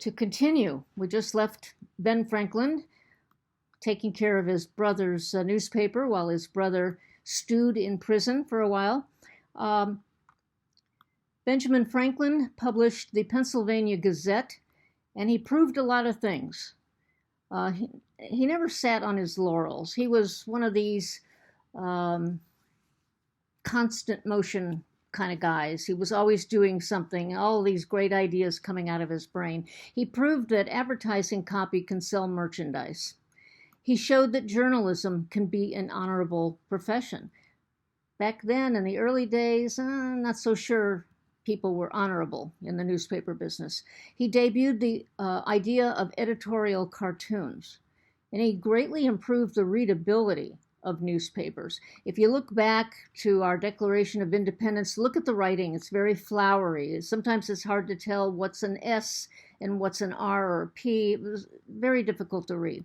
To continue, we just left Ben Franklin taking care of his brother's newspaper while his brother stewed in prison for a while. Um, Benjamin Franklin published the Pennsylvania Gazette, and he proved a lot of things. He never sat on his laurels. He was one of these um, constant motion kind of guys. He was always doing something, all these great ideas coming out of his brain. He proved that advertising copy can sell merchandise. He showed that journalism can be an honorable profession. Back then, in the early days, I'm not so sure people were honorable in the newspaper business. He debuted the idea of editorial cartoons, and he greatly improved the readability of newspapers. If you look back to our Declaration of Independence, look at the writing. It's very flowery. Sometimes it's hard to tell what's an S and what's an R or a P. It was very difficult to read.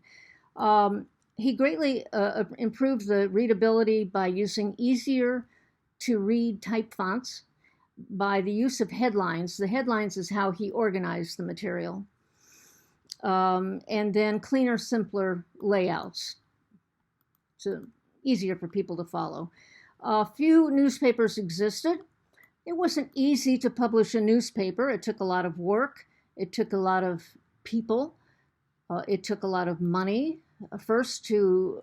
He greatly improved the readability by using easier to read type fonts, by the use of headlines. The headlines is how he organized the material. And then cleaner, simpler layouts. So easier for people to follow. Few newspapers existed. It wasn't easy to publish a newspaper. It took a lot of work. It took a lot of people. It took a lot of money. First, to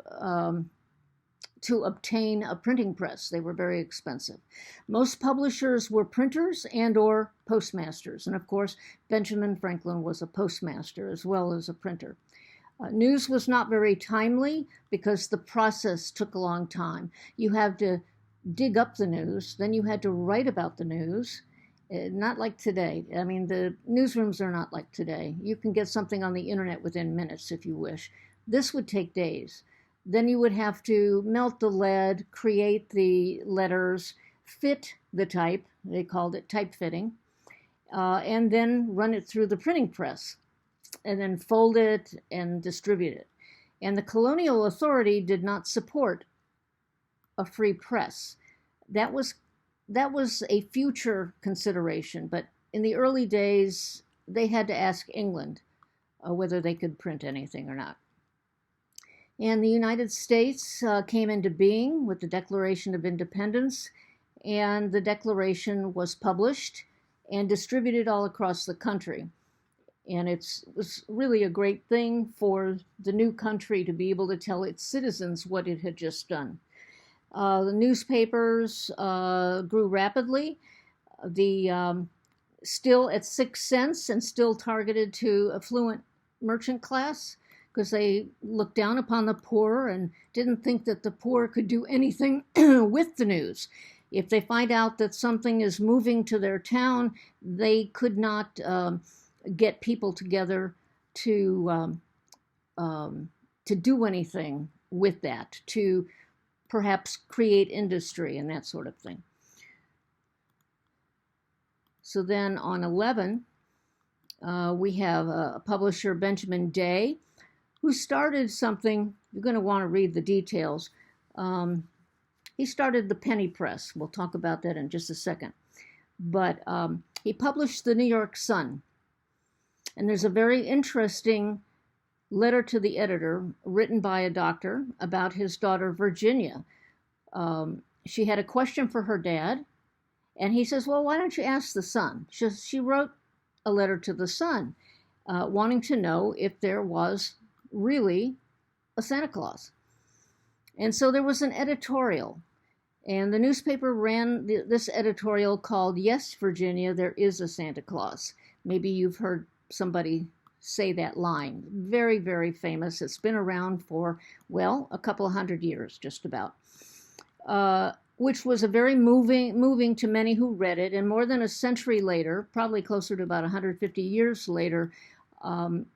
obtain a printing press. They were very expensive. Most publishers were printers and or postmasters. And of course, Benjamin Franklin was a postmaster as well as a printer. News was not very timely because the process took a long time. You had to dig up the news, then you had to write about the news. Not like today. I mean, the newsrooms are not like today. You can get something on the internet within minutes if you wish. This would take days. Then you would have to melt the lead, create the letters, fit the type, they called it type fitting, and then run it through the printing press, and then fold it and distribute it. And the colonial authority did not support a free press. That was a future consideration, but in the early days, they had to ask England whether they could print anything or not. And the United States came into being with the Declaration of Independence, and the Declaration was published and distributed all across the country. And it was really a great thing for the new country to be able to tell its citizens what it had just done. The newspapers grew rapidly. Still at 6 cents and still targeted to affluent merchant class, because they looked down upon the poor and didn't think that the poor could do anything with the news. If they find out that something is moving to their town, they could not get people together to do anything with that, to perhaps create industry and that sort of thing. So then on 11, we have a publisher, Benjamin Day, who started something. You're going to want to read the details. He started the penny press. We'll talk about that in just a second. But he published the New York Sun. And there's a very interesting letter to the editor written by a doctor about his daughter, Virginia. She had a question for her dad, and he says, well, why don't you ask the Sun? She wrote a letter to the Sun wanting to know if there was really a Santa Claus. And so there was an editorial, and the newspaper ran this editorial called, Yes, Virginia, There is a Santa Claus. Maybe you've heard somebody say that line. Very, very famous. It's been around for, well, a couple of hundred years, just about. Which was a very moving to many who read it. And more than a century later, probably closer to about 150 years later,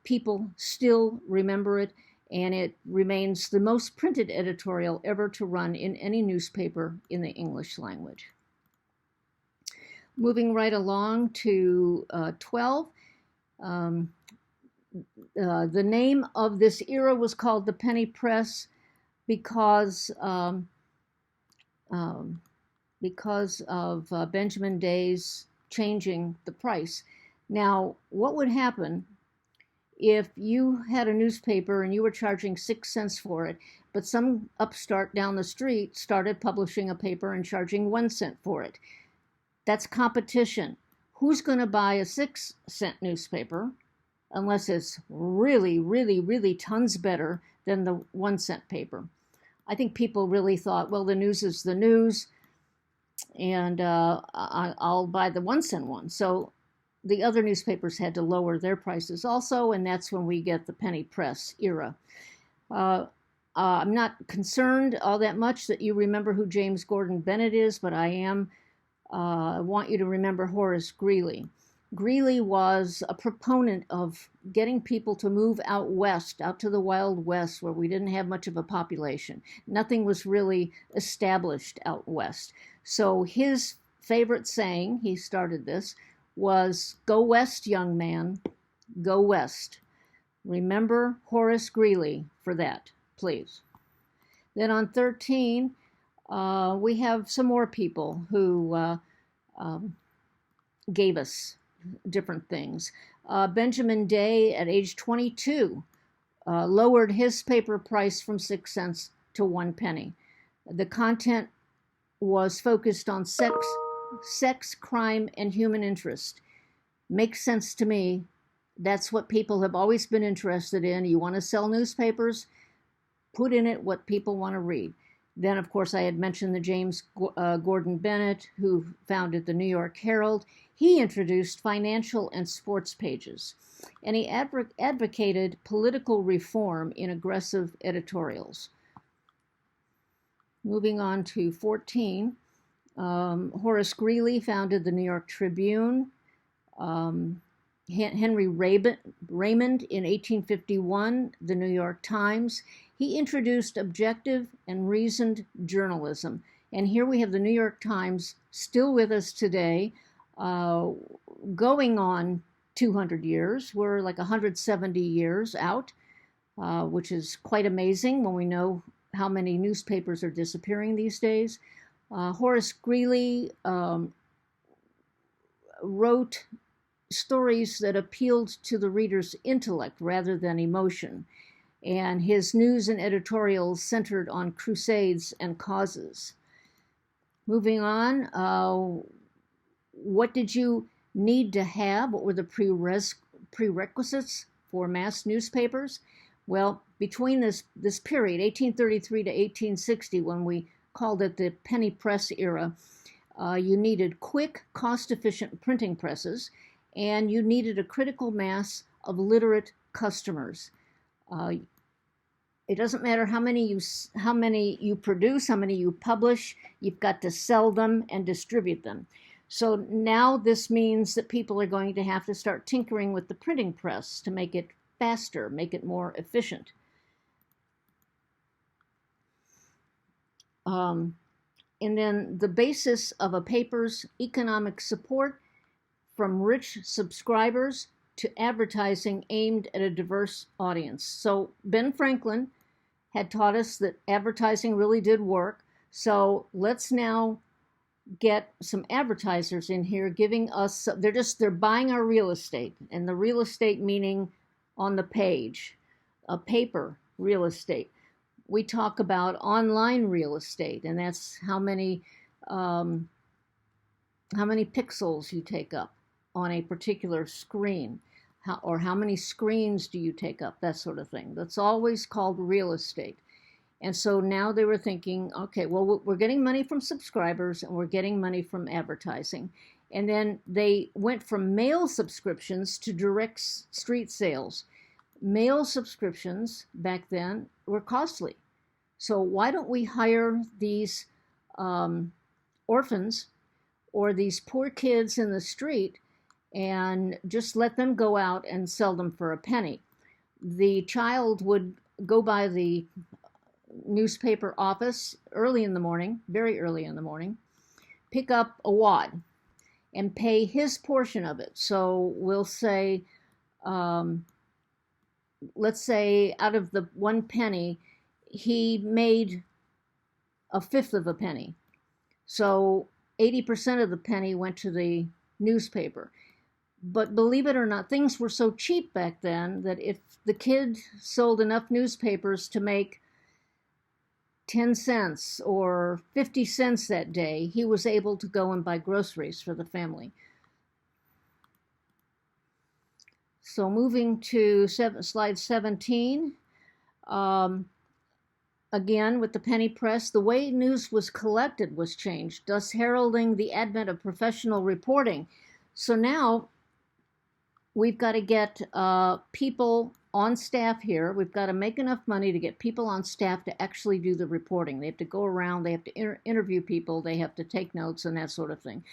people still remember it, and it remains the most printed editorial ever to run in any newspaper in the English language. Moving right along to 12, the name of this era was called the penny press because of Benjamin Day's changing the price. Now, what would happen if you had a newspaper and you were charging 6 cents for it, but some upstart down the street started publishing a paper and charging 1 cent for it. That's competition. Who's going to buy a 6 cent newspaper unless it's really, really, really tons better than the 1 cent paper? I think people really thought, well, the news is the news, and I'll buy the 1 cent one. So the other newspapers had to lower their prices also, and that's when we get the penny press era. I'm not concerned all that much that you remember who James Gordon Bennett is, but I want you to remember Horace Greeley. Greeley was a proponent of getting people to move out west, out to the Wild West, where we didn't have much of a population. Nothing was really established out west. So his favorite saying, he started this, was, "Go west, young man, go west." Remember Horace Greeley for that, please. Then on 13, we have some more people who gave us different things. Benjamin Day, at age 22, lowered his paper price from 6 cents to 1 penny. The content was focused on sex, crime, and human interest. Makes sense to me. That's what people have always been interested in. You want to sell newspapers? Put in it what people want to read. Then, of course, I had mentioned the James Gordon Bennett, who founded the New York Herald. He introduced financial and sports pages, and he advocated political reform in aggressive editorials. Moving on to 14, Horace Greeley founded the New York Tribune. Henry Raymond in 1851, the New York Times. He introduced objective and reasoned journalism. And here we have the New York Times still with us today, going on 200 years. We're like 170 years out, which is quite amazing when we know how many newspapers are disappearing these days. Horace Greeley wrote stories that appealed to the reader's intellect rather than emotion, and his news and editorials centered on crusades and causes. Moving on, what did you need to have? What were the prerequisites for mass newspapers? Well, between this period, 1833 to 1860, when we called it the penny press era, you needed quick, cost-efficient printing presses, and you needed a critical mass of literate customers. It doesn't matter how many you produce, how many you publish, you've got to sell them and distribute them. So now this means that people are going to have to start tinkering with the printing press to make it faster, make it more efficient. And then the basis of a paper's economic support, from rich subscribers to advertising aimed at a diverse audience. So Ben Franklin had taught us that advertising really did work. So let's now get some advertisers in here giving us, they're buying our real estate, and the real estate meaning on the page, a paper real estate. We talk about online real estate, and that's how many pixels you take up on a particular screen, or how many screens do you take up, that sort of thing. That's always called real estate. And so now they were thinking, okay, well, we're getting money from subscribers and we're getting money from advertising. And then they went from mail subscriptions to direct street sales. Mail subscriptions back then were costly. So why don't we hire these orphans or these poor kids in the street and just let them go out and sell them for a penny? The child would go by the newspaper office early in the morning, very early in the morning, pick up a wad and pay his portion of it. So we'll say, let's say out of the 1 penny, he made a fifth of a penny. So 80% of the penny went to the newspaper. But believe it or not, things were so cheap back then that if the kid sold enough newspapers to make 10 cents or 50 cents that day, he was able to go and buy groceries for the family. So moving to slide 17, again with the penny press, the way news was collected was changed, thus heralding the advent of professional reporting. So now we've got to get people on staff here. We've got to make enough money to get people on staff to actually do the reporting. They have to go around, they have to interview people, they have to take notes and that sort of thing.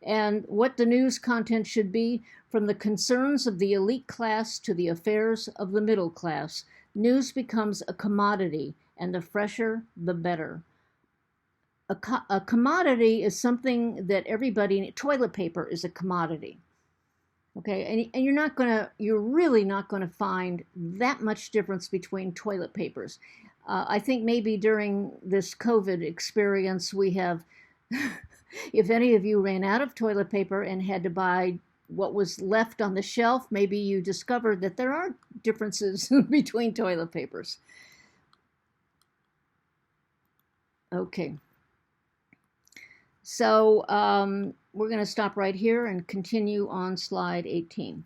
And what the news content should be, from the concerns of the elite class to the affairs of the middle class, news becomes a commodity, and the fresher, the better. A commodity is something that everybody, toilet paper is a commodity. Okay, and you're really not gonna find that much difference between toilet papers. I think maybe during this COVID experience, we have, if any of you ran out of toilet paper and had to buy what was left on the shelf, maybe you discovered that there are differences between toilet papers. Okay. So we're going to stop right here and continue on slide 18.